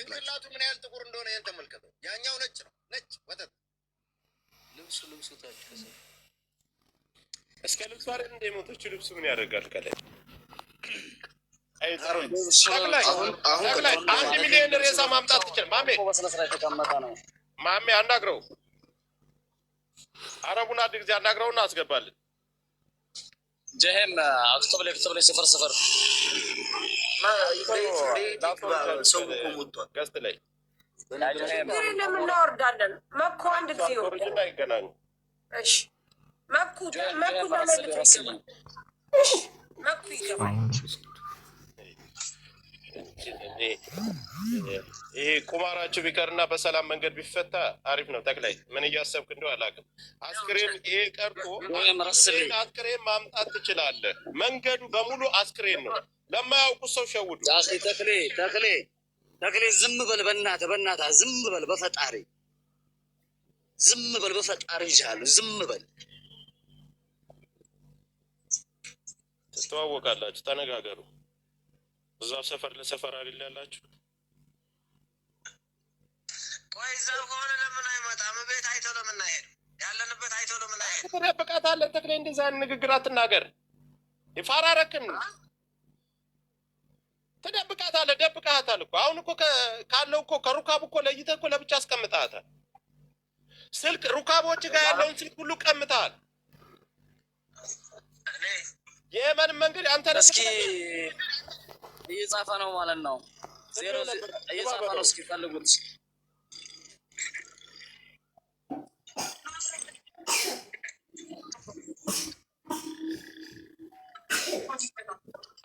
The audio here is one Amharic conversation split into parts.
ጭንቅላቱ ምን ያህል ጥቁር እንደሆነ ይሄን ተመልከተው። ያኛው ነጭ ነው፣ ነጭ ወተት። ልብሱ ታጨሰ። እስከ ልብሱ አይደል እንደ ሞቶቹ ልብሱ ምን ያደርጋል ከላይ ጠቅላይ 1 ሚሊዮን ሬሳ ማምጣት ትችል። ማሜ አናግረው፣ አረቡን አንድ ጊዜ አናግረውና አስገባልን። ጀሄም አክቶብ ላይ ስፍር ሰው ሞቷል። ገስት ላይ ለምን እናወርዳለን? መኩ አንድ ጊዜ ኦሪጅን አይገናኙ። እሺ መኩ ይገባል። ይሄ ቁማራችሁ ቢቀርና በሰላም መንገድ ቢፈታ አሪፍ ነው። ጠቅላይ ምን እያሰብክ እንደው አላውቅም። አስክሬን ይሄ ቀርቶ አስክሬን ማምጣት ትችላለህ። መንገዱ በሙሉ አስክሬን ነው። ለማያውቁ ሰው ሸውዱ። ተክሌ ዝም በል በእናትህ ዝም በል በፈጣሪ ይሻላል። ዝም በል ትተዋወቃላችሁ፣ ተነጋገሩ። እዛው ሰፈር ለሰፈር አይደል ያላችሁ? ቆይ እዛ ከሆነ ለምን አይመጣም? ቤት አይቶ ለምን አይሄድ? ያለንበት አይቶ ለምን አይሄድ? ተደብቃታለህ። ተክሌ እንደዛ ንግግር አትናገር። ይፋራረክን ተደብቃታለህ። ደብቃታል እኮ አሁን እኮ ካለው እኮ ከሩካብ እኮ ለይተህ እኮ ለብቻ አስቀምጣታል። ስልክ ሩካቦች ጋር ያለውን ስልክ ሁሉ ቀምጠሃል። የየመን መንገድ አንተ እስኪ እየጻፈ ነው ማለት ነው። እየጻፈ ነው። እስኪ ፈልጉት።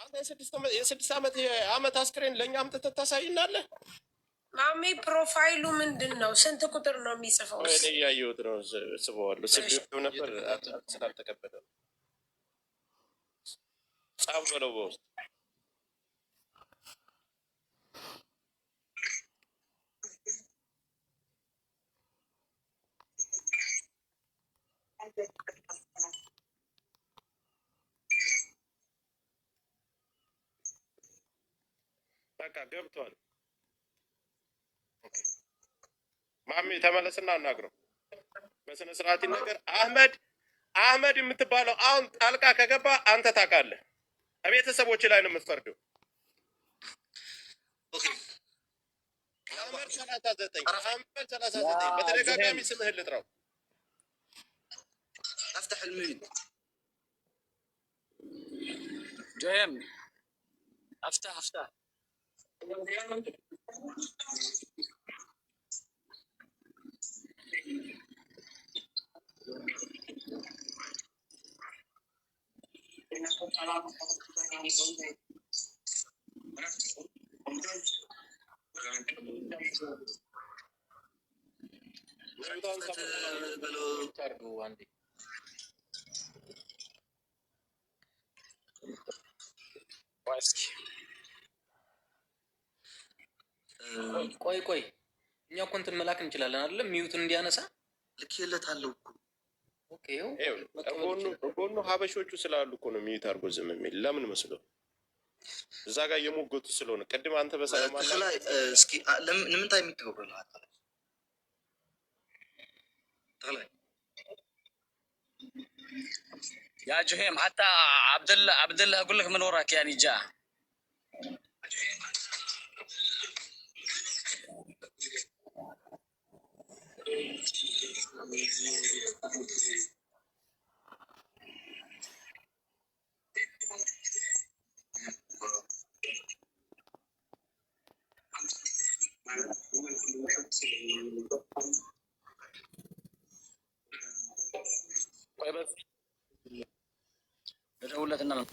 አንተ የ6 ዓመት አስክሬን ለእኛ አምጥተህ ታሳይናለህ። ማሜ ፕሮፋይሉ ምንድን ነው? ስንት ቁጥር ነው የሚጽፈው? እኔ እያየሁት ነው። ስበዋለሁ። ስቢው ነበር ስላልተቀበለ ጻፍ በለው በውስጥ በቃ ገብቷል። ማሜ ተመለስና አናግረው በስነ ስርዓት ነገር። አህመድ የምትባለው አሁን ጣልቃ ከገባ አንተ ታውቃለህ። ቤተሰቦች ላይ ነው የምትፈርደው። አህመድ 39 በተደጋጋሚ ስምህን ልጥራው። افتح الميل ጀሄም افتح ቆይ እኛ እኮ እንትን መላክ እንችላለን አይደለም? ሚዩትን እንዲያነሳ ልኬለታለሁ እኮ። ኦኬ ጎኑ ሀበሾቹ ስላሉ እኮ ነው ሚዩት አድርጎ ዝም የሚል። ለምን መስሎ እዛ ጋር የሞገቱ ስለሆነ ቅድም አንተ በሰላም ላይ እስኪ ለምን ታይ የሚተውረል طلع يا جهيم حتى عبد الله اقول لك من وراك يعني جاء طيب بدولتنا